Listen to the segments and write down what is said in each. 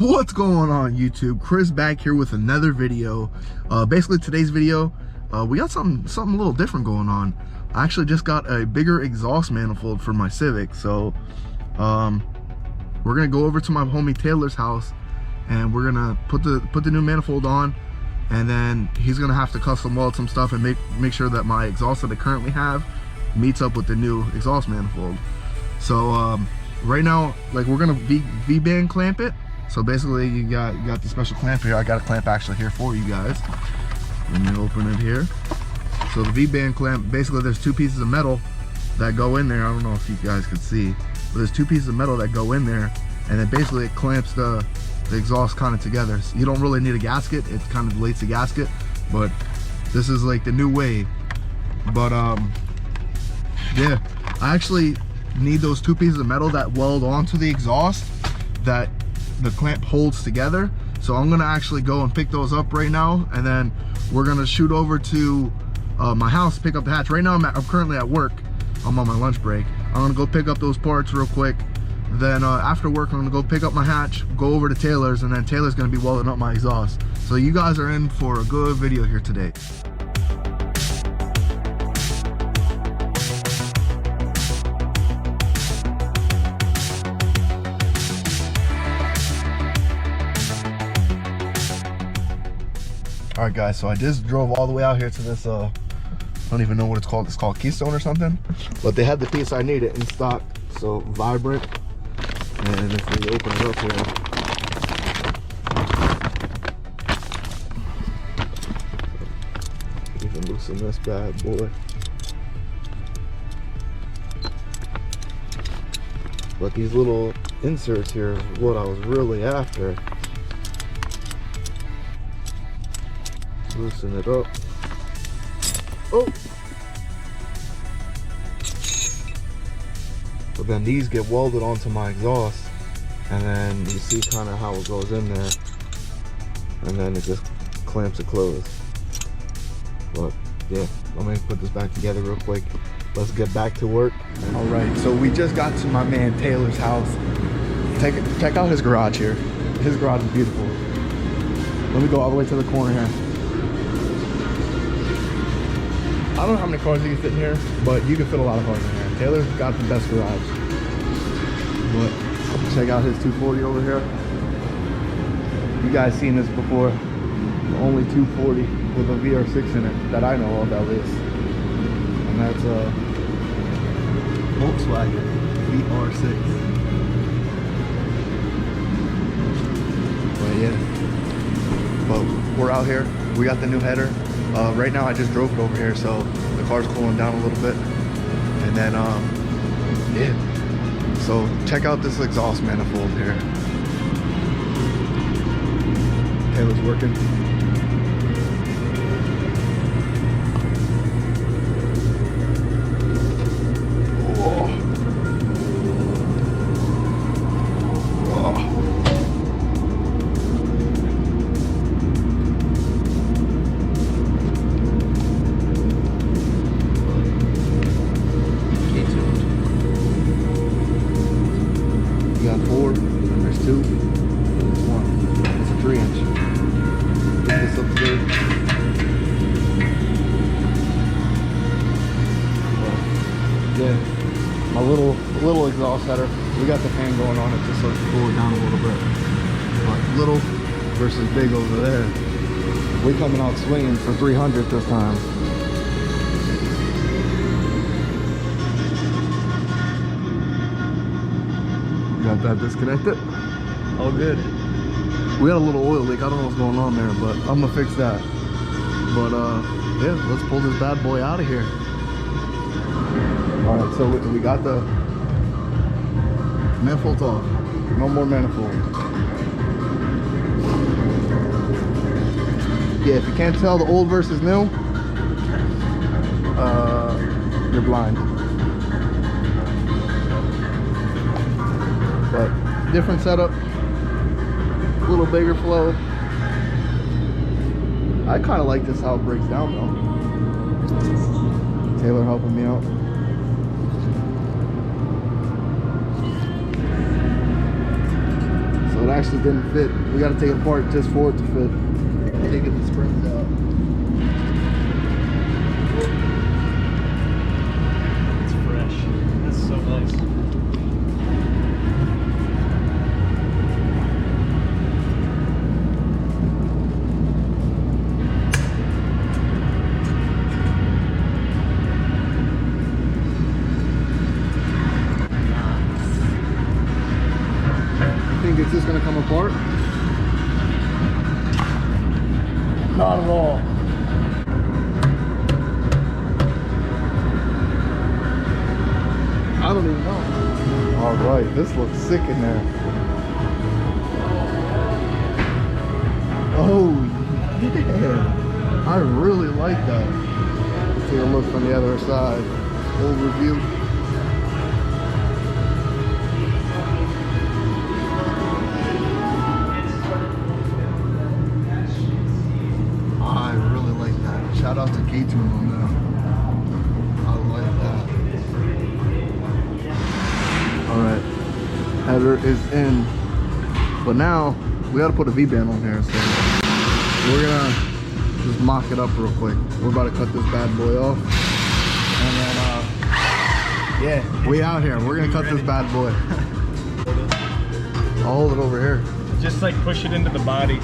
What's going on YouTube? Chris back here with another video. Basically today's video, we got something a little different going on. I actually just got a bigger exhaust manifold for my Civic, so we're gonna go over to my homie Taylor's house and we're gonna put the new manifold on, and then he's gonna have to custom weld some stuff and make sure that my exhaust that I currently have meets up with the new exhaust manifold. So right now, like, we're gonna V-band clamp it. So basically you got the special clamp here. I got a clamp actually here for you guys. Let me open it here. So the V-band clamp, basically there's two pieces of metal that go in there. I don't know if you guys can see, but there's two pieces of metal that go in there, and then basically it clamps the exhaust kind of together. So you don't really need a gasket. It kind of delates the gasket, but this is like the new way. But yeah, I actually need those two pieces of metal that weld onto the exhaust that the clamp holds together. So I'm gonna actually go and pick those up right now, and then we're gonna shoot over to my house, pick up the hatch. Right now I'm currently at work. I'm on my lunch break. I'm gonna go pick up those parts real quick. Then after work, I'm gonna go pick up my hatch, go over to Taylor's, and then Taylor's gonna be welding up my exhaust. So you guys are in for a good video here today. All right guys, so I just drove all the way out here to this, I don't even know what it's called. It's called Keystone or something. But they had the piece I needed in stock, so Vibrant. And if we open it up here, we can loosen this bad boy. But these little inserts here is what I was really after. Loosen it up. Oh! But then these get welded onto my exhaust, and then you see kind of how it goes in there, and then it just clamps it closed. But yeah, let me put this back together real quick. Let's get back to work. All right, so we just got to my man Taylor's house. Check out his garage here. His garage is beautiful. Let me go all the way to the corner here. I don't know how many cars you can fit in here, but you can fit a lot of cars in here. Taylor's got the best garage. But check out his 240 over here. You guys seen this before. The only 240 with a VR6 in it that I know of, at least. And that's a Volkswagen VR6. But yeah, but we're out here. We got the new header. Right now I just drove it over here, so the car's cooling down a little bit. And then yeah, so check out this exhaust manifold here. Taylor's working. Yeah, my little exhaust header. We got the fan going on it just so it can cool it down a little bit. But little versus big over there. We coming out swinging for 300 this time. Got that disconnected. All good. We got a little oil leak. I don't know what's going on there, but I'm gonna fix that. But yeah, let's pull this bad boy out of here. All right, so we got the manifold off. No more manifold. Yeah, if you can't tell the old versus new, you're blind. But different setup, a little bigger flow. I kind of like this how it breaks down though. Taylor helping me out. So So it actually didn't fit. We got to take it apart just for it to fit. Taking the springs out. It's fresh. That's so nice. It's just gonna come apart? Not at all. I don't even know. All right, this looks sick in there. Oh yeah, I really like that. Let's take a look from the other side. Overview. Shout out to KTUNED on that. I like that. Alright. Header is in. But now, we gotta put a V-band on here, so we're gonna just mock it up real quick. We're about to cut this bad boy off. And then, yeah, we out here. We're gonna cut this bad boy. I'll hold it over here. Just like push it into the body.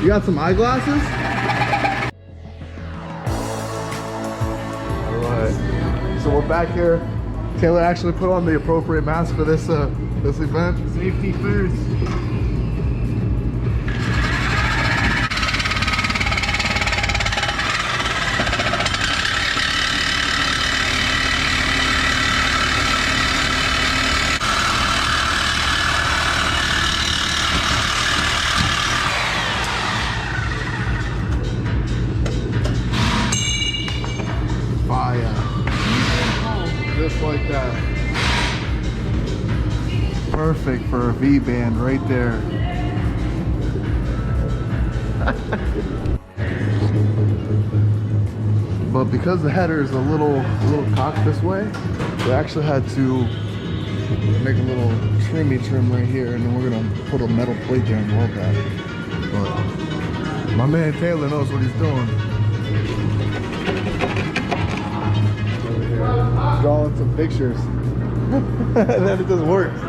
You got some eyeglasses? Alright. So we're back here. Taylor actually put on the appropriate mask for this this event. Safety first. Just like that. Perfect for a V-band right there. But because the header is a little cocked this way, we actually had to make a little trim right here, and then we're gonna put a metal plate there and weld that. But my man Taylor knows what he's doing. Drawing some pictures and then it just works.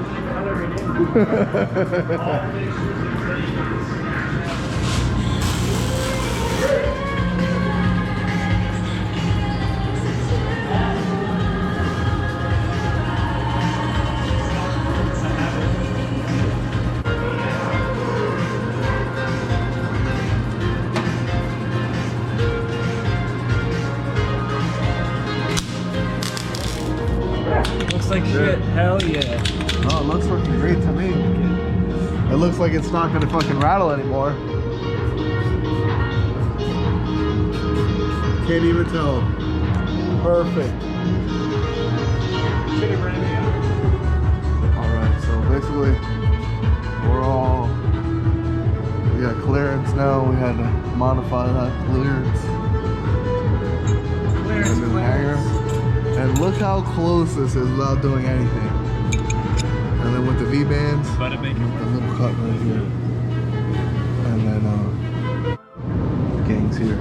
Looks like shit. Hell yeah. Oh, it looks fucking great to me. It looks like it's not gonna fucking rattle anymore. Can't even tell. Perfect. Alright, so basically we got clearance now. We had to modify that clearance. And then hanger. And look how close this is without doing anything. And then with the V-bands, About to make the little cut right here. And then gangs here.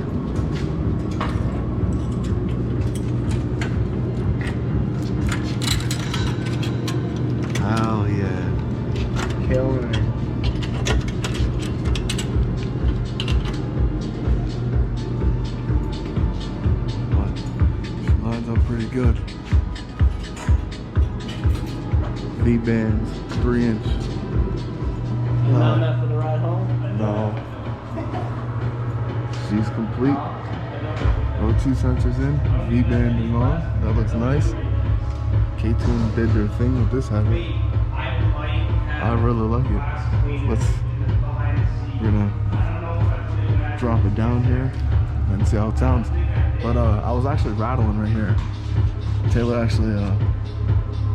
Oh yeah. Killing it. Lines up pretty good. V-bands, 3-inch. Not enough for the ride home? No. She's complete. O2 sensors in, V-banding on. That looks nice. KTUNED did their thing with this header. I really like it. We're gonna drop it down here and see how it sounds. But I was actually rattling right here. Taylor actually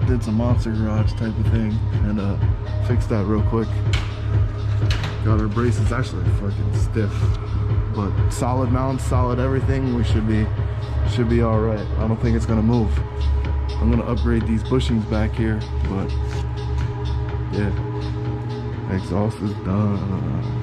did some Monster Garage type of thing and fixed that real quick. Got our braces actually fucking stiff, but solid mounts, solid everything. We should be all right. I don't think it's gonna move. I'm gonna upgrade these bushings back here, but yeah, exhaust is done.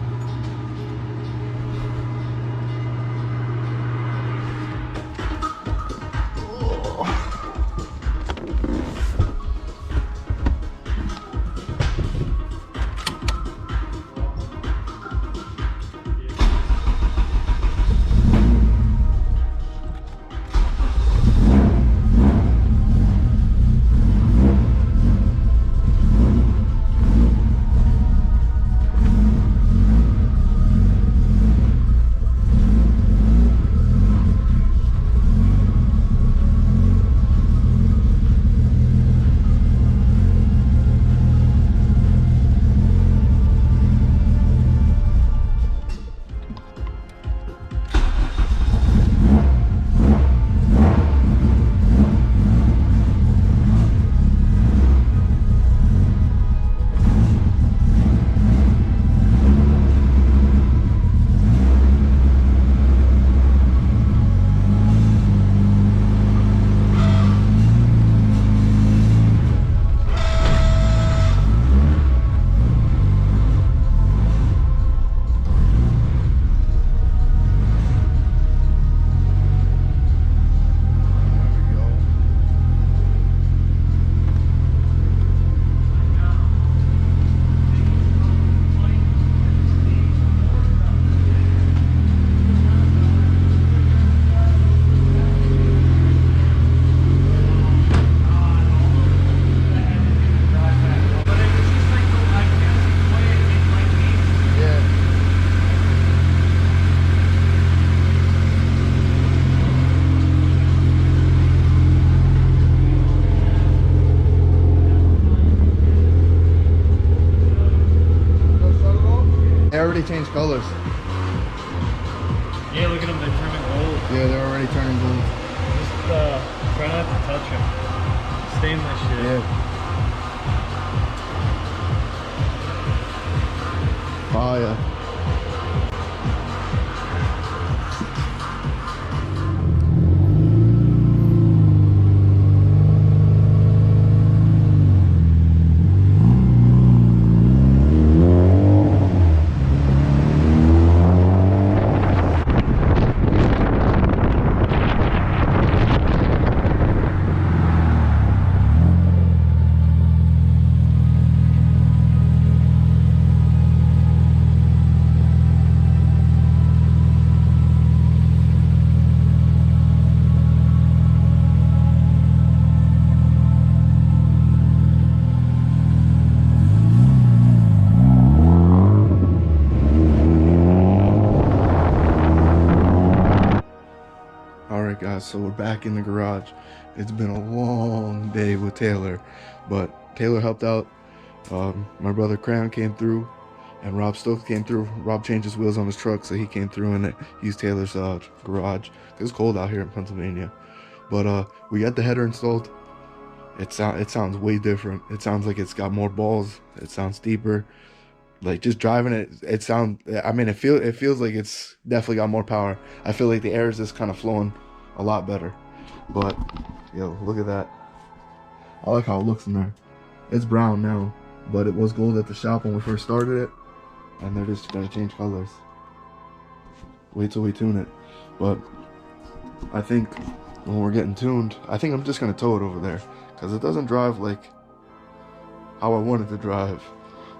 They already changed colors. Yeah, look at them, they're turning gold. Yeah, they're already turning gold. Just try not to touch them. Stainless shit. Yeah. Fire. Alright guys, so we're back in the garage. It's been a long day with Taylor, but Taylor helped out. My brother Crown came through, and Rob Stokes came through. Rob changed his wheels on his truck, so he came through and used Taylor's garage. It's cold out here in Pennsylvania. But we got the header installed. It sounds way different. It sounds like it's got more balls. It sounds deeper. Like just driving it, it feels like it's definitely got more power. I feel like the air is just kind of flowing a lot better. But yo, look at that. I like how it looks in there. It's brown now, but it was gold at the shop when we first started it, and they're just gonna change colors. Wait till we tune it. But I think when we're getting tuned, I think I'm just gonna tow it over there because it doesn't drive like how I want it to drive.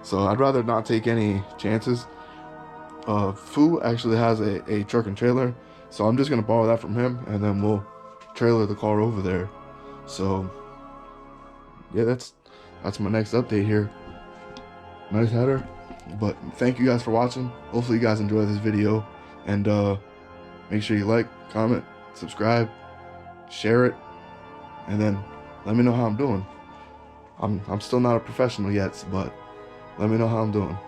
So I'd rather not take any chances. Fu actually has a truck and trailer, so I'm just gonna borrow that from him, and then we'll trailer the car over there. So yeah, that's my next update here. Nice header. But thank you guys for watching. Hopefully you guys enjoyed this video, and make sure you like, comment, subscribe, share it, and then let me know how I'm doing. I'm still not a professional yet, but let me know how I'm doing.